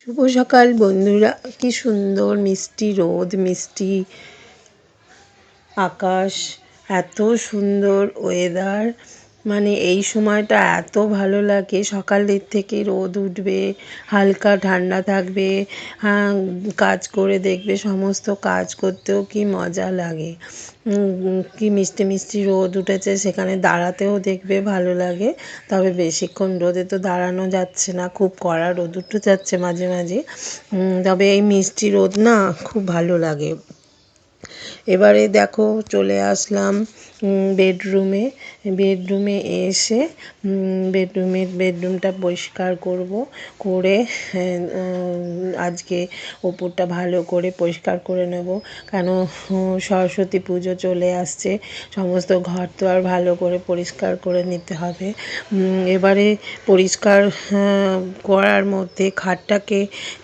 শুভ সকাল বন্ধুরা। কি সুন্দর মিষ্টি রোদ, মিষ্টি আকাশ, এত সুন্দর ওয়েদার। মানে এই সময়টা এত ভালো লাগে। সকালের থেকে রোদ উঠবে, হালকা ঠান্ডা থাকবে, কাজ করে দেখবে সমস্ত কাজ করতেও কি মজা লাগে। কি মিষ্টি মিষ্টি রোদ উঠেছে, সেখানে দাঁড়াতেও দেখবে ভালো লাগে। তবে বেশিক্ষণ রোদে তো দাঁড়ানো যাচ্ছে না, খুব কড়া রোদ উঠে যাচ্ছে মাঝে মাঝে। তবে এই মিষ্টি রোদ না খুব ভালো লাগে। এবারে দেখো চলে আসলাম বেডরুমে এসে বেডরুমটা পরিষ্কার করে আজকে ওপরটা ভালো করে পরিষ্কার করে নেব। কেন সরস্বতী পুজো চলে আসছে, সমস্ত ঘর তো আর ভালো করে পরিষ্কার করে নিতে হবে। এবারে পরিষ্কার করার মধ্যে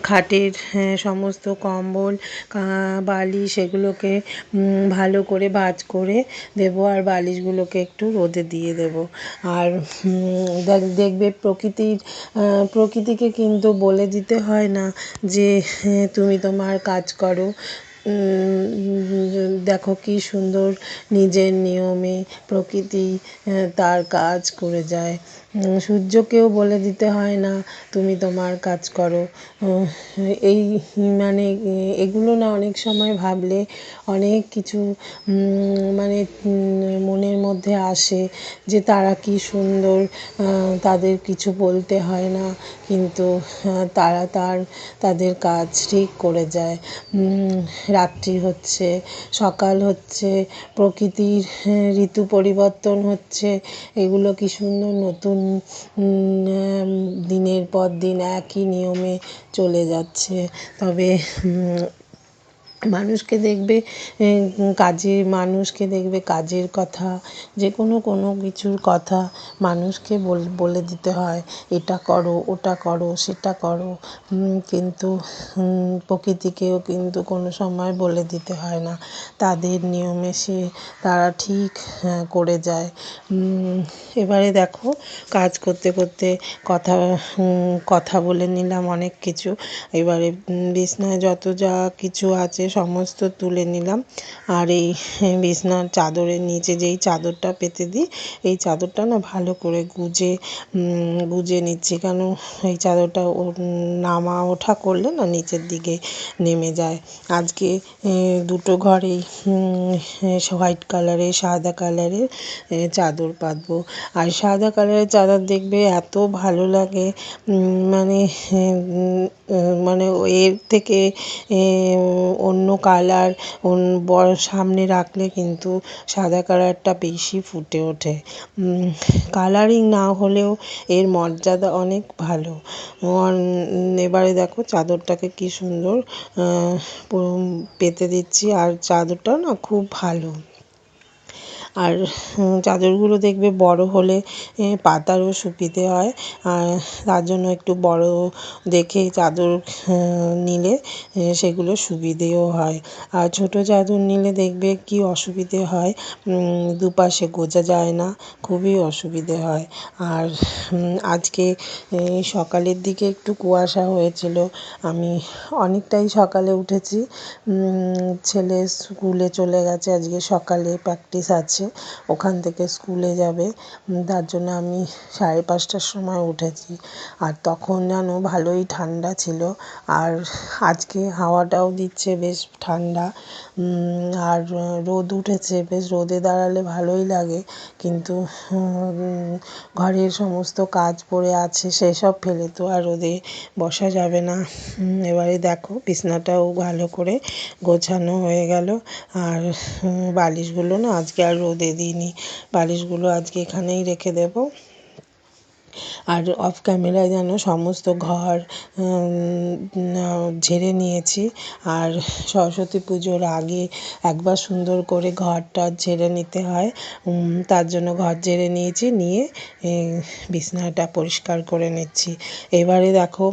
খাটের সমস্ত কম্বল বালিশ এগুলোকে ভালো করে ভাঁজ করে দেবো, আর বালিশগুলোকে একটু রোদে দিয়ে দেবো। আর দেখবে প্রকৃতিকে কিন্তু বলে দিতে হয় না যে তুমি তোমার কাজ করো। দেখো কি সুন্দর নিজের নিয়মে প্রকৃতি তার কাজ করে যায়। সূর্যকেও বলে দিতে হয় না তুমি তোমার কাজ করো। এই মানে এগুলো না অনেক সময় ভাবলে অনেক কিছু মানে মনের মধ্যে আসে যে তারা কি সুন্দর, তাদের কিছু বলতে হয় না, কিন্তু তারা তাদের কাজ ঠিক করে যায়। রাত্রি হচ্ছে, সকাল হচ্ছে, প্রকৃতির ঋতু পরিবর্তন হচ্ছে, এগুলো কি সুন্দর নতুন দিনের পর দিন একই নিয়মে চলে যাচ্ছে। তবে মানুষকে দেখবে কাজের কথা, যে কোনো কিছুর কথা মানুষকে বলে দিতে হয়, এটা করো, ওটা করো, সেটা করো। কিন্তু প্রকৃতিকেও কিন্তু কোনো সময় বলে দিতে হয় না, তাদের নিয়মে তারা ঠিক করে যায়। এবারে দেখো কাজ করতে করতে কথা বলে নিলাম অনেক কিছু। এবারে বিছনায় যত যা কিছু আছে সমস্ত তুলে নিলাম। আর এই বিছনার চাদরের নিচে যেই চাদরটা পেতে দিই, এই চাদরটা না ভালো করে গুজে নিচ্ছি। কেন এই চাদরটা নামা ওঠা করলে না নিচের দিকে নেমে যায়। আজকে দুটো ঘরেই হোয়াইট কালারের, সাদা কালারের চাদর পাতবো। আর সাদা কালারের চাদর দেখবে এত ভালো লাগে, মানে মানে এর থেকে অন্য কালার সামনে রাখলে কিন্তু সাদা কালারটা বেশি ফুটে ওঠে। কালারিং না হলেও এর মর্যাদা অনেক ভালো। এবারে দেখো চাদরটাকে কি সুন্দর পেতে দিচ্ছি, আর চাদরটাও না খুব ভালো। আর চাদরগুলো দেখবে বড় হলে পাতারও সুবিধে হয়, আর তার জন্য একটু বড় দেখে চাদর নিলে সেগুলো সুবিধেও হয়। আর ছোটো চাদর নিলে দেখবে কি অসুবিধে হয়, দুপাশে গোজা যায় না, খুবই অসুবিধে হয়। আর আজকে সকালের দিকে একটু কুয়াশা হয়েছিল, আমি অনেকটাই সকালে উঠেছি। ছেলে স্কুলে চলে গেছে, আজকে সকালে প্র্যাকটিস আছে, ওখান থেকে স্কুলে যাবে, তার জন্য আমি 5:30টার সময় উঠেছি। আর তখন যেন ভালোই ঠান্ডা ছিল, আর আজকে হাওয়াটাও দিচ্ছে বেশ ঠান্ডা। আর রোদ উঠেছে, বেশ রোদে দাঁড়ালে ভালোই লাগে, কিন্তু ঘরের সমস্ত কাজ পড়ে আছে, সেসব ফেলে তো আর রোদে বসা যাবে না। এবারে দেখো বিছনাটাও ভালো করে গোছানো হয়ে গেল। আর বালিশগুলো না আজকে আর রোদে দিইনি, বালিশগুলো আজকে এখানেই রেখে দেবো। আর অফ ক্যামেরায় যেন সমস্ত ঘর ঝেড়ে নিয়েছি। আর সরস্বতী পুজোর আগে একবার সুন্দর করে ঘরটা ঝেড়ে নিতে হয়, তার জন্য ঘর ঝেড়ে নিয়েছি, নিয়ে বিছানাটা পরিষ্কার করে নিচ্ছি। এবারে দেখো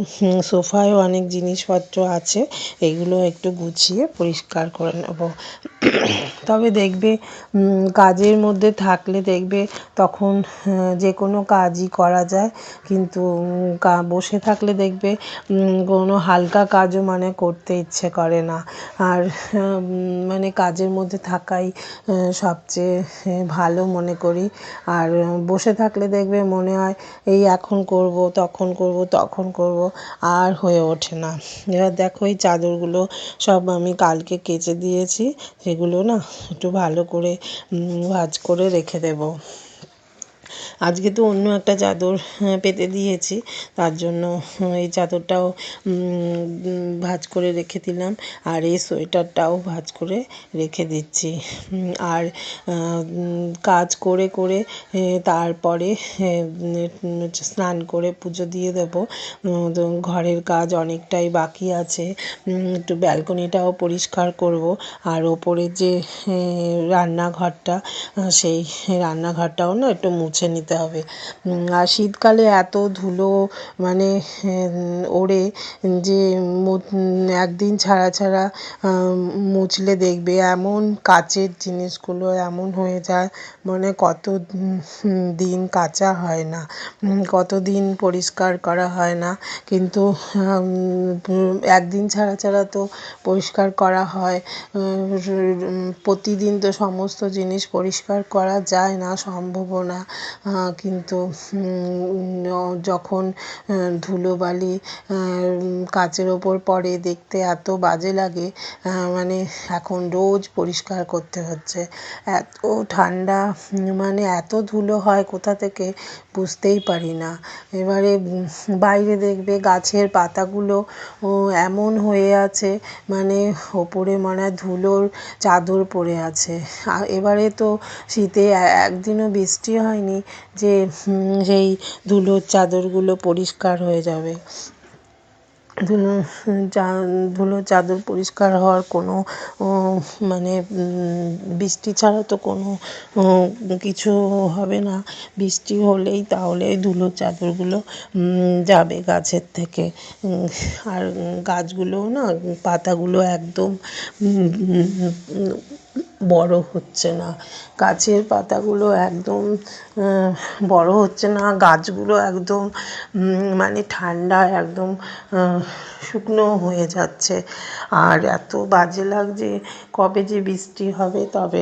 সোফায়ও অনেক জিনিসপত্র আছে, এগুলো একটু গুছিয়ে পরিষ্কার করে নেব। তবে দেখবে কাজের মধ্যে থাকলে দেখবে তখন যে কোনো কাজই করা যায়, কিন্তু বসে থাকলে দেখবে কোনো হালকা কাজও মানে করতে ইচ্ছে করে না। আর মানে কাজের মধ্যে থাকাই সবচেয়ে ভালো মনে করি। আর বসে থাকলে দেখবে মনে হয় এই এখন করব, তখন করব, আর হয়ে ওঠে না। এবার দেখো এই চাদরগুলো সব আমি কালকে কেচে দিয়েছি, সেগুলো না একটু ভালো করে ভাঁজ করে রেখে দেবো। আজকে তো অন্য একটা চাদর পেতে দিয়েছি, তার জন্য এই চাদরটাও ভাঁজ করে রেখে দিলাম, আর এই সোয়েটারটাও ভাঁজ করে রেখে দিচ্ছি। আর কাজ করে করে তারপরে স্নান করে পুজো দিয়ে দেবো। ঘরের কাজ অনেকটাই বাকি আছে, একটু ব্যালকনিটাও পরিষ্কার করব, আর ওপরে যে রান্নাঘরটা, সেই রান্নাঘরটাও না একটু মুছে নিতে হবে। আর শীতকালে এত ধুলো মানে ওড়ে যে একদিন ছাড়া ছাড়া মুছলে দেখবে এমন কাচের জিনিসগুলো এমন হয়ে যায়, মানে কত দিন কাচা হয় না, কত দিন পরিষ্কার করা হয় না, কিন্তু একদিন ছাড়া ছাড়া তো পরিষ্কার করা হয়। প্রতিদিন তো সমস্ত জিনিস পরিষ্কার করা যায় না, সম্ভবও না, কিন্তু যখন ধুলোবালি কাচের ওপর পড়ে দেখতে এত বাজে লাগে, মানে এখন রোজ পরিষ্কার করতে হচ্ছে। এত ঠান্ডা, মানে এত ধুলো হয় কোথা থেকে বুঝতেই পারি না। এবারে বাইরে দেখবে গাছের পাতাগুলো এমন হয়ে আছে, মানে ওপরে মনে হয় ধুলোর চাদর পড়ে আছে। এবারে তো শীতে একদিনও বৃষ্টি হয়নি যে সেই ধুলোর চাদরগুলো পরিষ্কার হয়ে যাবে। ধুলোর চাদর পরিষ্কার হওয়ার কোনো মানে বৃষ্টি ছাড়া তো কোনো কিছু হবে না। বৃষ্টি হলেই তাহলে ধুলোর চাদরগুলো যাবে গাছের থেকে। আর গাছগুলোও না পাতাগুলো একদম বড় হচ্ছে না, গাছের পাতাগুলো একদম বড় হচ্ছে না, গাছগুলো একদম মানে ঠান্ডায় একদম শুকনো হয়ে যাচ্ছে। আর এত বাজে লাগছে, কবে যে বৃষ্টি হবে তবে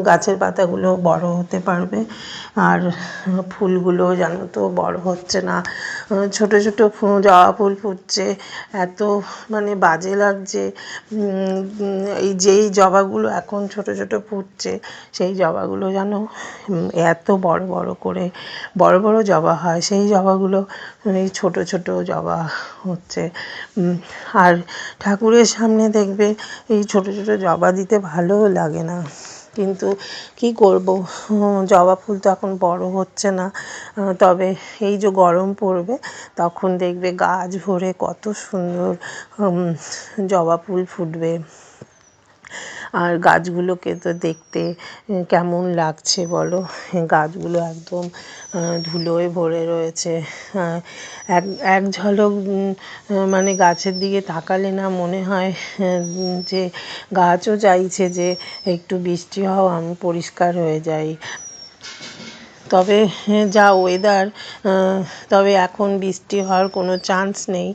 গাছের পাতাগুলো বড় হতে পারবে। আর ফুলগুলো জানো তো বড় হচ্ছে না, ছোট ছোট জবা ফুল ফুটছে, এত মানে বাজে লাগছে। যেই জবাগুলো এখন ছোট ছোট ফুটছে, সেই জবাগুলো যেন এত বড় বড় করে বড় বড় জবা হয়, সেই জবাগুলো এই ছোট ছোট জবা হচ্ছে। আর ঠাকুরের সামনে দেখবে এই ছোট ছোট জবা দিতে ভালোও লাগে না, কিন্তু কি করব, জবা ফুল তো এখন বড় হচ্ছে না। তবে এই যে গরম পড়বে তখন দেখবে গাছ ভরে কত সুন্দর জবা ফুল ফুটবে। আর গাছগুলোকে তো দেখতে কেমন লাগছে বলো, গাছগুলো একদম ধুলোয় ভরে রয়েছে। এক ঝলক মানে গাছের দিকে তাকালে না মনে হয় যে গাছও চাইছে যে একটু বৃষ্টি হও, আমি পরিষ্কার হয়ে যাই। তবে যা ওয়েদার, তবে এখন বৃষ্টি হওয়ার কোনো চান্স নেই।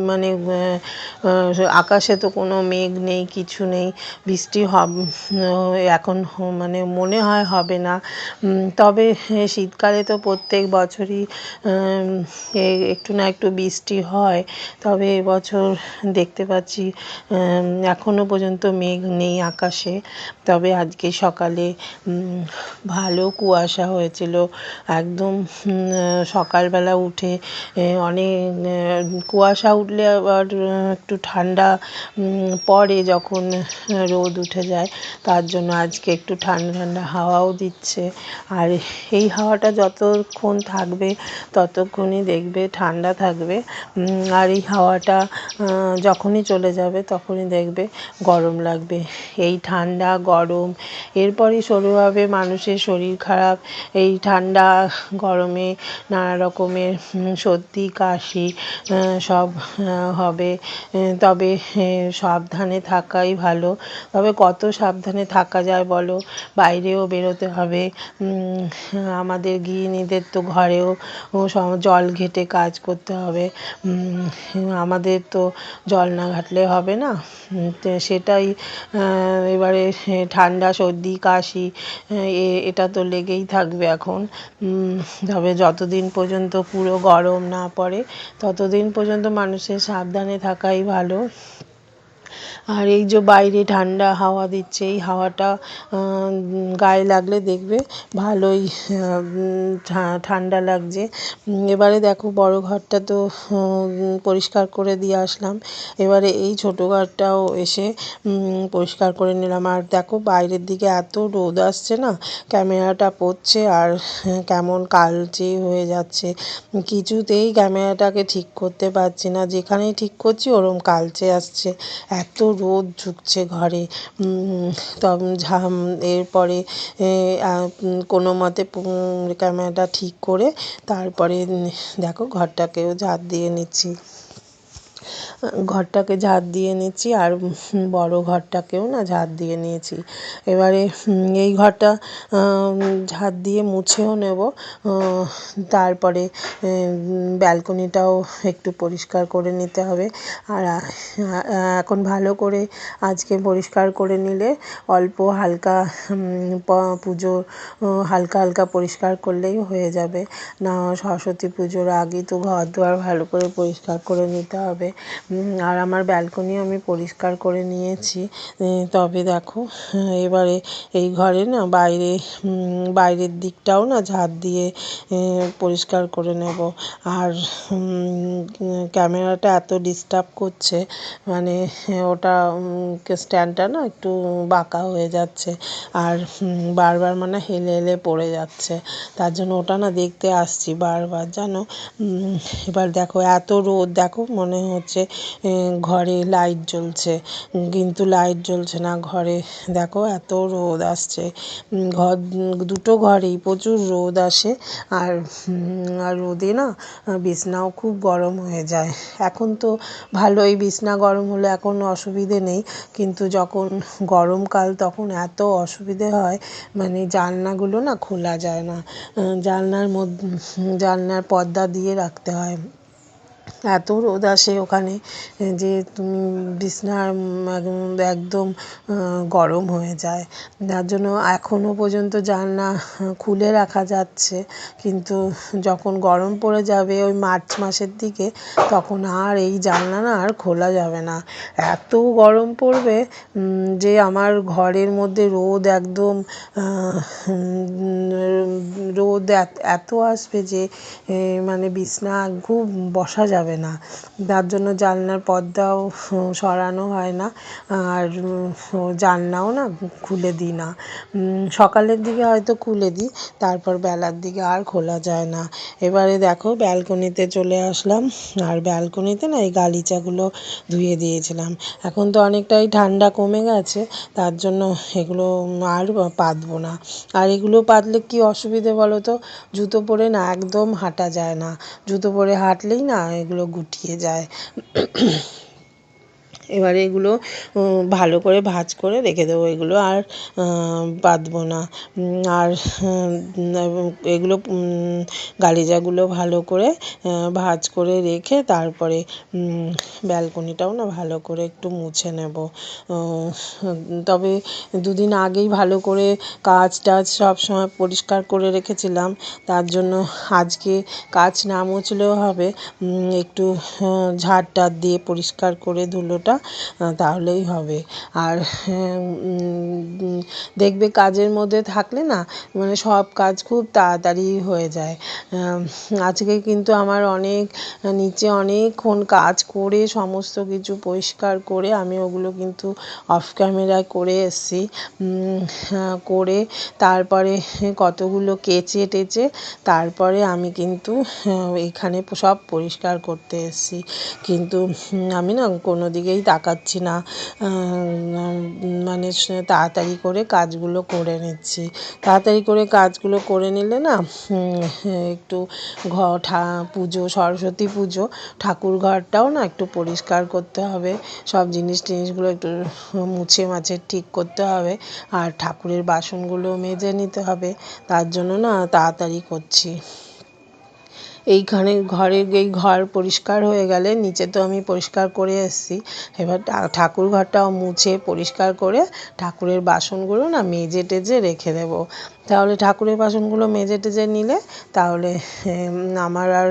মানে আকাশে তো কোনো মেঘ নেই, কিছু নেই, বৃষ্টি এখন মানে মনে হয় হবে না। তবে শীতকালে তো প্রত্যেক বছরই একটু না একটু বৃষ্টি হয়, তবে এবছর দেখতে পাচ্ছি এখনও পর্যন্ত মেঘ নেই আকাশে। তবে আজকে সকালে ভালো কুয়াশা হয়েছিল, একদম সকালবেলা উঠে অনেক কুয়াশা উঠলে আবার একটু ঠান্ডা পড়ে যখন রোদ উঠে যায়, তার জন্য আজকে একটু ঠান্ডা ঠান্ডা হাওয়াও দিচ্ছে। আর এই হাওয়াটা যতক্ষণ থাকবে ততক্ষণই দেখবে ঠান্ডা থাকবে, আর এই হাওয়াটা যখনই চলে যাবে তখনই দেখবে গরম লাগবে। এই ঠান্ডা গরম এরপরই শুরু হবে মানুষের শরীর খারাপ, এই ঠান্ডা গরমে নানা রকমের সর্দি কাশি সব হবে। তবে সাবধানে থাকাই ভালো। তবে কত সাবধানে থাকা যায় বলো, বাইরেও বেরোতে হবে। আমাদের গৃহিণীদের তো ঘরেও জল ঘেঁটে কাজ করতে হবে। আমাদের তো জল না ঘাটলে হবে না। সেটাই এবারে ঠান্ডা সর্দি কাশি এটা তো লেগেই থাকবে এখন। তবে যতদিন পর্যন্ত পুরো গরম না পড়ে ততদিন পর্যন্ত মানুষের সাবধানে থাকাই ভালো। আর এই যে বাইরে ঠান্ডা হাওয়া দিচ্ছে, এই হাওয়াটা গায়ে লাগলে দেখবে ভালোই ঠান্ডা লাগছে। এবারে দেখো বড় ঘরটা তো পরিষ্কার করে দিয়ে আসলাম, এবারে এই ছোটো ঘরটাও এসে পরিষ্কার করে নিলাম। আর দেখো বাইরের দিকে এত রোদ আসছে না, ক্যামেরাটা পড়ছে আর কেমন কালচে হয়ে যাচ্ছে, কিছুতেই ক্যামেরাটাকে ঠিক করতে পারছি না, যেখানেই ঠিক করছি ওরম কালচে আসছে, এত রোদ ঢুকছে ঘরে। এরপরে কোনো মতে ক্যামেরাটা ঠিক করে তারপরে দেখো ঘরটাকেও ঝাঁট দিয়ে নিচ্ছি, আর বড় ঘরটাকেও না ঝাঁট দিয়ে নিয়েছি। এবারে এই ঘরটা ঝাঁট দিয়ে মুছেও নেব। তারপরে ব্যালকনিটাও একটু পরিষ্কার করে নিতে হবে। আর এখন ভালো করে আজকে পরিষ্কার করে নিলে অল্প হালকা পুজো হালকা হালকা পরিষ্কার করলেই হয়ে যাবে। না সরস্বতী পুজোর আগেই তো ঘর দুয়ার ভালো করে পরিষ্কার করে নিতে হবে। আর আমার ব্যালকনি আমি পরিষ্কার করে নিয়েছি। তবে দেখো এবারে এই ঘরে না বাইরের দিকটাও না ঝাঁট দিয়ে পরিষ্কার করে নেব। আর ক্যামেরাটা এত ডিস্টার্ব করছে, মানে ওটা স্ট্যান্ডটা না একটু বাঁকা হয়ে যাচ্ছে আর বারবার মানে হেলে হেলে পড়ে যাচ্ছে, তার জন্য ওটা না দেখতে আসছি বারবার জানো। এবার দেখো এত রোদ, দেখো মনে হচ্ছে ঘরে লাইট জ্বলছে, কিন্তু লাইট জ্বলছে না ঘরে, দেখো এত রোদ আসছে। দুটো ঘরেই প্রচুর রোদ আসে, আর রোদে না বিছনাও খুব গরম হয়ে যায়। এখন তো ভালোই বিছনা গরম হলে এখন অসুবিধে নেই, কিন্তু যখন গরমকাল তখন এত অসুবিধে হয়, মানে জানলাগুলো না খোলা যায় না, জানলার পর্দা দিয়ে রাখতে হয়, এত রোদ আসে ওখানে যে তুমি বিছনা একদম গরম হয়ে যায়। যার জন্য এখনও পর্যন্ত জানলা খুলে রাখা যাচ্ছে, কিন্তু যখন গরম পড়ে যাবে ওই মার্চ মাসের দিকে তখন আর এই জানলা না আর খোলা যাবে না, এত গরম পড়বে যে আমার ঘরের মধ্যে রোদ একদম রোদ এত আসবে যে মানে বিছনা খুব বসা যাবে না, যার জন্য জানলার পর্দাও সরানো হয় না, আর জানলাও না খুলে দিই না। সকালের দিকে হয়তো খুলে দিই, তারপর বেলার দিকে আর খোলা যায় না। এবারে দেখো ব্যালকনিতে চলে আসলাম, আর ব্যালকনিতে না এই গালিচাগুলো ধুয়ে দিয়েছিলাম, এখন তো অনেকটাই ঠান্ডা কমে গেছে, তার জন্য এগুলো আর পাতবো না। আর এগুলো পাতলে কি অসুবিধে বলো তো, জুতো পরে না একদম হাঁটা যায় না, জুতো পরে হাঁটলেই না এগুলো গুটিয়ে যায়। এবারে এগুলো ভালো করে ভাঁজ করে রেখে দেবো, এগুলো আর পাতবো না। আর এগুলো গালিচাগুলো ভালো করে ভাঁজ করে রেখে তারপরে ব্যালকনিটাও না ভালো করে একটু মুছে নেব। তবে দুদিন আগেই ভালো করে কাচ টাচ সব সময় পরিষ্কার করে রেখেছিলাম, তার জন্য আজকে কাচ না মুছলেও হবে, একটু ঝাড় টাড় দিয়ে পরিষ্কার করে ধুলোটা তাহলেই হবে। আর দেখবে কাজের মধ্যে থাকলে না মানে সব কাজ খুব তাড়াতাড়ি হয়ে যায়। আজকে কিন্তু আমার নিচে অনেকক্ষণ কাজ করে সমস্ত কিছু পরিষ্কার করে আমি ওগুলো কিন্তু অফ ক্যামেরায় করে এসেছি, করে তারপরে কতগুলো কেচে টেচে তারপরে আমি কিন্তু এখানে সব পরিষ্কার করতে এসেছি, কিন্তু আমি না কোনো দিকেই তাকাচ্ছি না, মানে তাড়াতাড়ি করে কাজগুলো করে নিচ্ছি। তাড়াতাড়ি করে কাজগুলো করে নিলে না একটু পুজো, সরস্বতী পুজো, ঠাকুর ঘরটাও না একটু পরিষ্কার করতে হবে, সব টিনিসগুলো একটু মুছে মাছে ঠিক করতে হবে, আর ঠাকুরের বাসনগুলো মেজে নিতে হবে। তার জন্য না তাড়াতাড়ি করছি। এইখানে এই ঘর পরিষ্কার হয়ে গেলে, নিচে তো আমি পরিষ্কার করে এসেছি, এবার ঠাকুর ঘরটাও মুছে পরিষ্কার করে ঠাকুরের বাসনগুলো না মেজে টেজে রেখে দেবো। তাহলে ঠাকুরের বাসনগুলো মেজে টেজে নিলে তাহলে আমার আর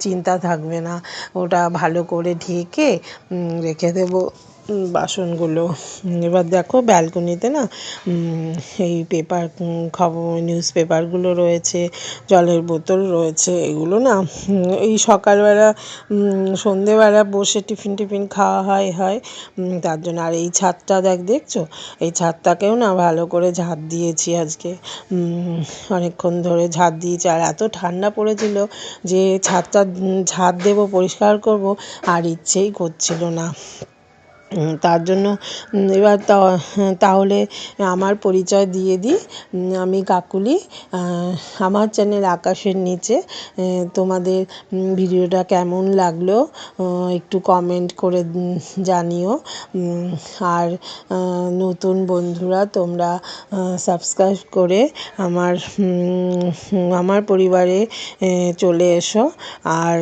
চিন্তা থাকবে না, ওটা ভালো করে ঢেকে রেখে দেবো বাসনগুলো। এবার দেখো ব্যালকনিতে না এই নিউজ পেপারগুলো রয়েছে, জলের বোতল রয়েছে, এগুলো না এই সকালবেলা সন্ধেবেলা বসে টিফিন খাওয়া হয়, তার জন্য। আর এই ছাদটা দেখছো, এই ছাদটাকেও না ভালো করে ঝাঁট দিয়েছি আজকে, অনেকক্ষণ ধরে ঝাঁট দিয়েছি। আর এত ঠান্ডা পড়েছিল যে ছাদটা ঝাঁট দেবো, পরিষ্কার করব, আর ইচ্ছেই করছিল না। তার জন্য এবার তাহলে আমার পরিচয় দিয়ে দিই, আমি কাকুলি। আমার চ্যানেল আকাশের নিচে। তোমাদের ভিডিওটা কেমন লাগলো একটু কমেন্ট করে জানিও। আর নতুন বন্ধুরা তোমরা সাবস্ক্রাইব করে আমার পরিবারে চলে এসো। আর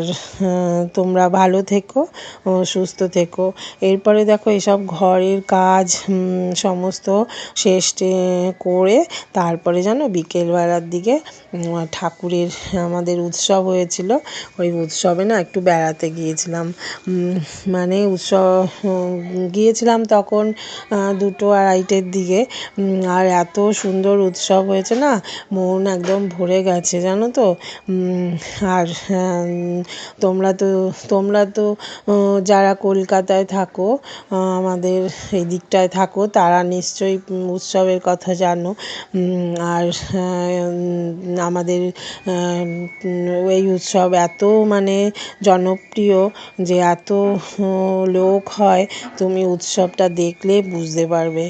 তোমরা ভালো থেকো, সুস্থ থেকো। এরপরে দেখো এসব ঘরের কাজ সমস্ত শেষ করে তারপরে জানো বিকেলবেলার দিকে ঠাকুরের আমাদের উৎসব হয়েছিল, ওই উৎসবে না একটু বেড়াতে গিয়েছিলাম। মানে গিয়েছিলাম তখন 2-2:30টার দিকে। আর এত সুন্দর উৎসব হয়েছে না, মন একদম ভরে গেছে জানো তো। আর তোমরা তো যারা কলকাতায় থাকো, আমাদের এই দিকটায় থাকো, তারা নিশ্চয়ই উৎসবের কথা জানো। আর আমাদের এই উৎসব এত মানে জনপ্রিয় যে এত লোক হয়, তুমি উৎসবটা দেখলে বুঝতে পারবে।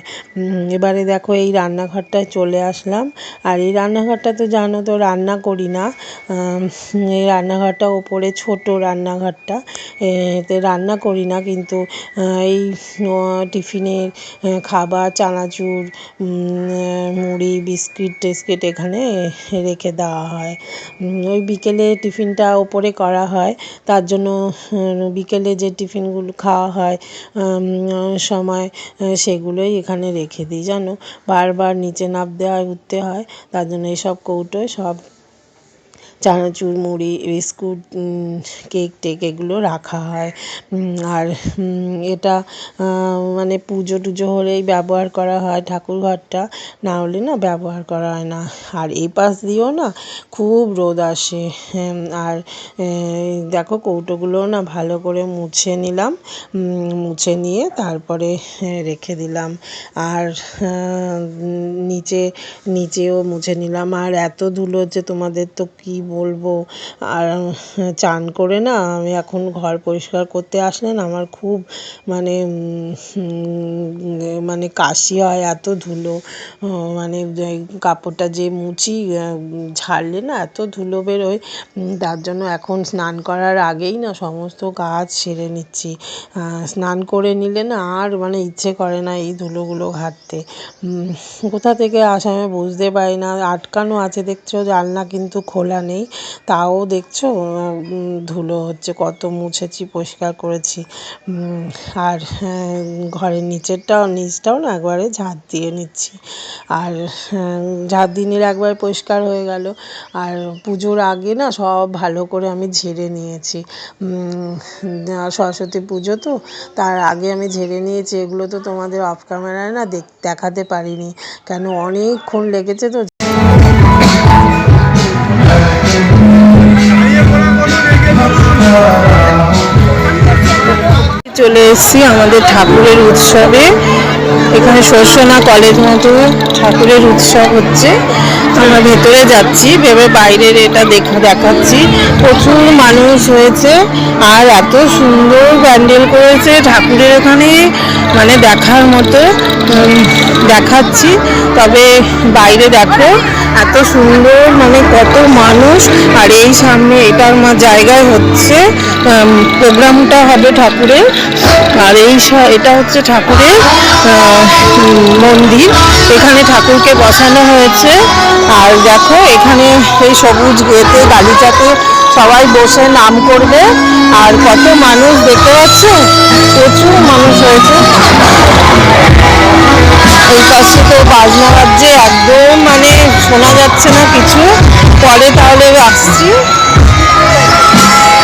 এবারে দেখো এই রান্নাঘরটায় চলে আসলাম। আর এই রান্নাঘরটা তো জানো তো রান্না করি না, এই রান্নাঘরটা ওপরে ছোট রান্নাঘরটা, এতে রান্না করি না, কিন্তু এই টিফিনের খাবার, চানাচুর, মুড়ি, বিস্কিট টিস্কিট এখানে রেখে দেওয়া হয়। ওই বিকেলে টিফিনটা ওপরে করা হয়, তার জন্য বিকেলে যে টিফিনগুলো খাওয়া হয় সময়, সেগুলোই এখানে রেখে দিই জানো। বারবার নিচে নামতে হয়, উঠতে হয়, তার জন্য এইসব কৌটোয় সব চানাচুর, মুড়ি, বিস্কুট, কেক টেক এগুলো রাখা হয়। আর এটা মানে পুজো টুজো হলেই ব্যবহার করা হয় ঠাকুর ঘরটা, না হলে না ব্যবহার করা হয় না। আর এই পাশ দিয়েও না খুব রোদ আসে। আর দেখো কৌটোগুলো না ভালো করে মুছে নিলাম, মুছে নিয়ে তারপরে রেখে দিলাম। আর নিচেও মুছে নিলাম। আর এত ধুলো হচ্ছে তোমাদের তো কি বলবো। আর চান করে না আমি এখন ঘর পরিষ্কার করতে আসলে না আমার খুব মানে কাশি হয়, এত ধুলো। মানে কাপড়টা যে মুছি ঝাড়লে না এত ধুলো বেরোয়, তার জন্য এখন স্নান করার আগেই না সমস্ত কাজ সেরে নিচ্ছি। স্নান করে নিলে না আর মানে ইচ্ছে করে না এই ধুলোগুলো ঘাঁটতে। কোথা থেকে আসে আমি বুঝতে পারি না। আটকানো আছে দেখছো, জানলা কিন্তু খোলা নেই, তাও দেখছো ধুলো হচ্ছে। কত মুছেছি, পরিষ্কার করেছি। আর ঘরের নিচটাও না একবারে ঝাঁট দিয়ে নিচ্ছি। আর ঝাঁট দিয়ে নিলে একবার পরিষ্কার হয়ে গেল। আর পুজোর আগে না সব ভালো করে আমি ঝেড়ে নিয়েছি। সরস্বতী পুজো তো, তার আগে আমি ঝেড়ে নিয়েছি। এগুলো তো তোমাদের অফ ক্যামেরায় না দেখাতে পারিনি, কেন অনেকক্ষণ লেগেছে তো। চলে এসেছি আমাদের ঠাকুরের উৎসবে। এখানে শস্যনা কলেজ মতো ঠাকুরের উৎসব হচ্ছে, আমরা ভেতরে যাচ্ছি, ভেবে বাইরের এটা দেখাচ্ছি। প্রচুর মানুষ হয়েছে আর এত সুন্দর প্যান্ডেল করেছে ঠাকুরের এখানে, মানে দেখার মতো। দেখাচ্ছি, তবে বাইরে দেখো এত সুন্দর, মানে কত মানুষ। আর এই সামনে এটার জায়গায় হচ্ছে প্রোগ্রামটা হবে ঠাকুরের। আর এটা হচ্ছে ঠাকুরের মন্দির, এখানে ঠাকুরকে বসানো হয়েছে। আর দেখো এখানে এই সবুজ এতে গালিচাতে সবাই বসে নাম করবে। আর কত মানুষ দেখতে পাচ্ছ, প্রচুর মানুষ হয়েছে। এই পাশে তো বাজনা বাজছে, একদম মানে শোনা যাচ্ছে না কিছু। পরে তাহলে আসছি।